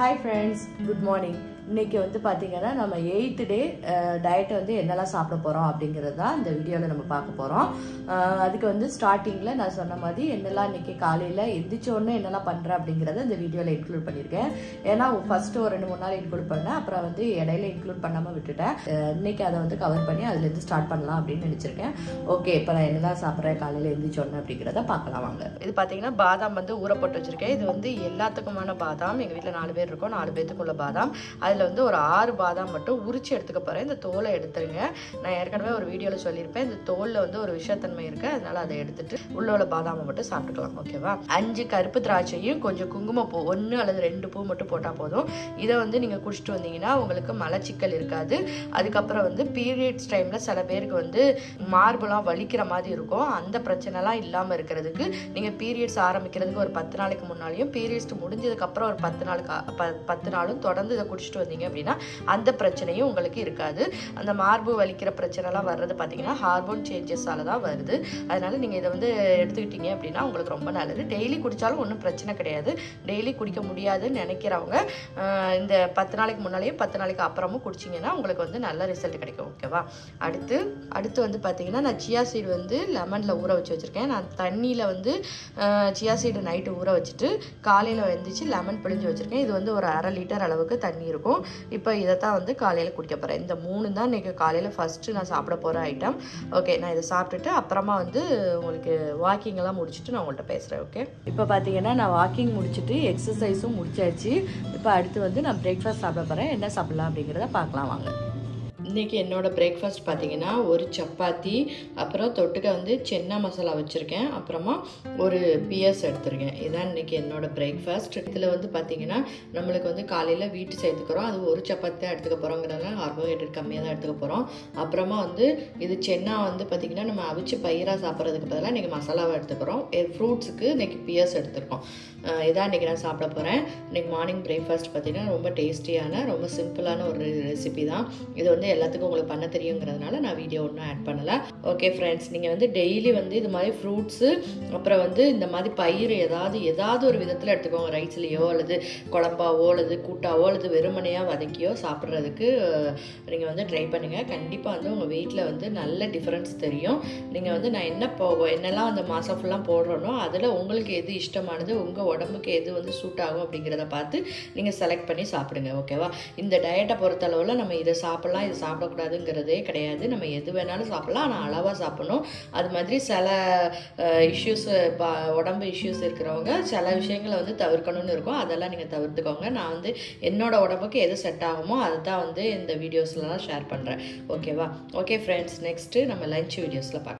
Hi friends, good morning. இன்னைக்கு வந்து பாத்தீங்கன்னா நம்ம 8th டே டயட் வந்து என்னெல்லாம் சாப்பிட போறோம் அப்படிங்கறது தான் இந்த வீடியோல நம்ம பார்க்க போறோம். அதுக்கு வந்து ஸ்டார்டிங்ல நான் சொன்ன மாதிரி என்னெல்லாம் இன்னைக்கு காலையில எந்திரிச்ச உடனே என்னெல்லாம் பண்றேன் அப்படிங்கறத இந்த வீடியோல இன்க்ளூட் பண்ணிருக்கேன். ஏன்னா ஃபர்ஸ்ட் ஒரு 2-3 நாள் இன்க்ளூட் பண்ணேன், அப்புறம் வந்து இடையில இன்க்ளூட் பண்ணாம விட்டுட்டேன். இன்னைக்கு அதை வந்து கவர் பண்ணி அதுல இருந்து ஸ்டார்ட் பண்ணலாம் அப்படின்னு நினைச்சிருக்கேன். ஓகே, இப்போ நான் என்னெல்லாம் சாப்பிட்றேன் காலையில எந்திரிச்ச உடனே அப்படிங்கறத பார்க்கலாம் வாங்க. இது பாத்தீங்கன்னா பாதாம் வந்து ஊற போட்டு வச்சிருக்கேன். இது வந்து எல்லாத்துக்குமான பாதாம். எங்க வீட்டுல 4 பேர் இருக்கோம், 4 பேத்துக்குள்ள பாதாம். அதுல வந்து ஒரு 6 பாதாம் மட்டும் உரிச்சு எடுத்துக்க போறேன். இந்த தோலை எடுத்துருங்க. நான் ஏற்கனவே ஒரு வீடியோல சொல்லியிருப்பேன், இந்த தோல்ல வந்து ஒரு விஷத்தன்மை இருக்கு, அதனால அதை எடுத்துட்டு உள்ள பாதாமை மட்டும் சாப்பிட்டுக்கலாம். ஓகேவா? 5 கருப்பு திராட்சையும் கொஞ்சம் குங்குமப்பூ 1 அல்லது 2 பூ மட்டும் போட்டா போதும். இதை வந்து நீங்க குடிச்சிட்டு வந்தீங்கன்னா உங்களுக்கு மலச்சிக்கல் இருக்காது. அதுக்கப்புறம் வந்து பீரியட்ஸ் டைம்ல சில பேருக்கு வந்து மார்பெல்லாம் வலிக்கிற மாதிரி இருக்கும். அந்த பிரச்சனைலாம் இல்லாம இருக்கிறதுக்கு நீங்க பீரியட்ஸ் ஆரம்பிக்கிறதுக்கு ஒரு 10 நாளைக்கு முன்னாடியும் பீரியட்ஸ் முடிஞ்சதுக்கு அப்புறம் ஒரு 10 நாளும் தொடர்ந்து இதை குடிச்சிட்டு வந்தீங்க அப்படின்னா அந்த பிரச்சனையும் உங்களுக்கு இருக்காது. அந்த மார்பு வலிக்கிற பிரச்சனைலாம் வர்றது பார்த்தீங்கன்னா ஹார்மோன் சேஞ்சஸால தான் வருது. அதனால நீங்க இதை வந்து எடுத்துக்கிட்டீங்க அப்படின்னா உங்களுக்கு ரொம்ப நல்லது. டெய்லி குடிச்சாலும் ஒன்றும் பிரச்சனை கிடையாது. டெய்லி குடிக்க முடியாதுன்னு நினைக்கிறவங்க இந்த 10 நாளைக்கு முன்னாலேயும் 10 நாளைக்கு அப்புறமும் குடிச்சிங்கன்னா உங்களுக்கு வந்து நல்ல ரிசல்ட் கிடைக்கும். ஓகேவா? அடுத்து வந்து பார்த்தீங்கன்னா நான் சியா சீடு வந்து லெமனில் ஊற வச்சு வச்சுருக்கேன். நான் தண்ணியில் வந்து சியா சீடு நைட்டு ஊற வச்சுட்டு காலையில் எழுந்திரிச்சு லெமன் பிழிஞ்சு வச்சுருக்கேன். இது வந்து ஒரு 1/2 லிட்டர் அளவுக்கு தண்ணி இருக்கும். இப்போ இதை தான் வந்து காலையில் குடிக்க போகிறேன். இந்த 3 தான் இன்றைக்கி காலையில் ஃபஸ்ட்டு நான் சாப்பிட போகிற ஐட்டம். ஓகே, நான் இதை சாப்பிட்டுட்டு அப்புறமா வந்து உங்களுக்கு வாக்கிங்கெல்லாம் முடிச்சுட்டு நான் உங்கள்கிட்ட பேசுகிறேன். ஓகே, இப்போ பார்த்தீங்கன்னா நான் வாக்கிங் முடிச்சுட்டு எக்ஸசைஸும் முடிச்சாச்சு. இப்போ அடுத்து வந்து நான் பிரேக்ஃபாஸ்ட் சாப்பிட போகிறேன். என்ன சாப்பிட்லாம் அப்படிங்கிறத பார்க்கலாம் வாங்க. இன்றைக்கி என்னோடய பிரேக்ஃபாஸ்ட் பார்த்தீங்கன்னா ஒரு சப்பாத்தி, அப்புறம் தொட்டுக்க வந்து சென்னா மசாலா வச்சுருக்கேன், அப்புறமா ஒரு பிஎஸ் எடுத்துருக்கேன். இதுதான் இன்றைக்கி என்னோடய பிரேக்ஃபாஸ்ட். இதில் வந்து பார்த்திங்கன்னா நம்மளுக்கு வந்து காலையில் வீட்டு சேர்த்துக்கிறோம். அது ஒரு சப்பாத்தி தான் எடுத்துக்க போகிறோங்கிறதுனால கார்போஹைட்ரேட் கம்மியாக தான் எடுத்துக்க போகிறோம். அப்புறமா வந்து இது சென்னா வந்து பார்த்திங்கன்னா நம்ம அவிச்சு பயிராக சாப்பிட்றதுக்கு பதிலாக இன்றைக்கி மசாலாவை எடுத்துக்கிறோம். ஃப்ரூட்ஸுக்கு இன்றைக்கி பிஎஸ் எடுத்துருக்கோம். இதான் இன்றைக்கி நான் சாப்பிட போகிறேன். இன்றைக்கி மார்னிங் பிரேக்ஃபாஸ்ட் பார்த்திங்கன்னா ரொம்ப டேஸ்டியான ரொம்ப சிம்பிளான ஒரு ரெசிபி தான். இது வந்து எல்லாத்துக்கும் உங்களுக்கு பண்ண தெரியுங்கிறதுனால நான் வீடியோ ஒன்றும் ஆட் பண்ணலை. ஓகே ஃப்ரெண்ட்ஸ், நீங்கள் வந்து டெய்லி வந்து இது மாதிரி ஃப்ரூட்ஸு அப்புறம் வந்து இந்த மாதிரி பயிர் ஏதாவது ஒரு விதத்தில் எடுத்துக்கோங்க. ரைஸ்லேயோ அல்லது குழம்பாவோ அல்லது கூட்டாவோ அல்லது வெறுமனையாக வதக்கியோ சாப்பிட்றதுக்கு நீங்கள் வந்து ட்ரை பண்ணுங்கள். கண்டிப்பாக வந்து உங்கள் வெயிட்டில் வந்து நல்ல டிஃப்ரென்ஸ் தெரியும். நீங்கள் வந்து நான் என்னெல்லாம் அந்த மாதம் ஃபுல்லாக போடுறோனோ அதில் உங்களுக்கு எது இஷ்டமானது, உங்கள் உடம்புக்கு எது வந்து சூட் ஆகும் அப்படிங்கிறத பார்த்து நீங்கள் செலக்ட் பண்ணி சாப்பிடுங்க. ஓகேவா? இந்த டயட்டை பொறுத்தளவில் நம்ம இதை சாப்பிட்லாம், இதை சாப்பிடக்கூடாதுங்கிறதே கிடையாது. நம்ம எது வேணாலும் சாப்பிடலாம், ஆனால் அளவாக சாப்பிடணும். அது மாதிரி சில இஷ்யூஸ் உடம்பு இஷ்யூஸ் இருக்கிறவங்க சில விஷயங்களை வந்து தவிர்க்கணும்னு இருக்கும். அதெல்லாம் நீங்கள் தவிர்த்துக்கோங்க. நான் வந்து என்னோட உடம்புக்கு எது செட் ஆகுமோ அதை தான் வந்து இந்த வீடியோஸ்லாம் ஷேர் பண்ணுறேன். ஓகேவா? ஓகே ஃப்ரெண்ட்ஸ், நெக்ஸ்ட்டு நம்ம லஞ்ச் வீடியோஸில் பார்க்கலாம்.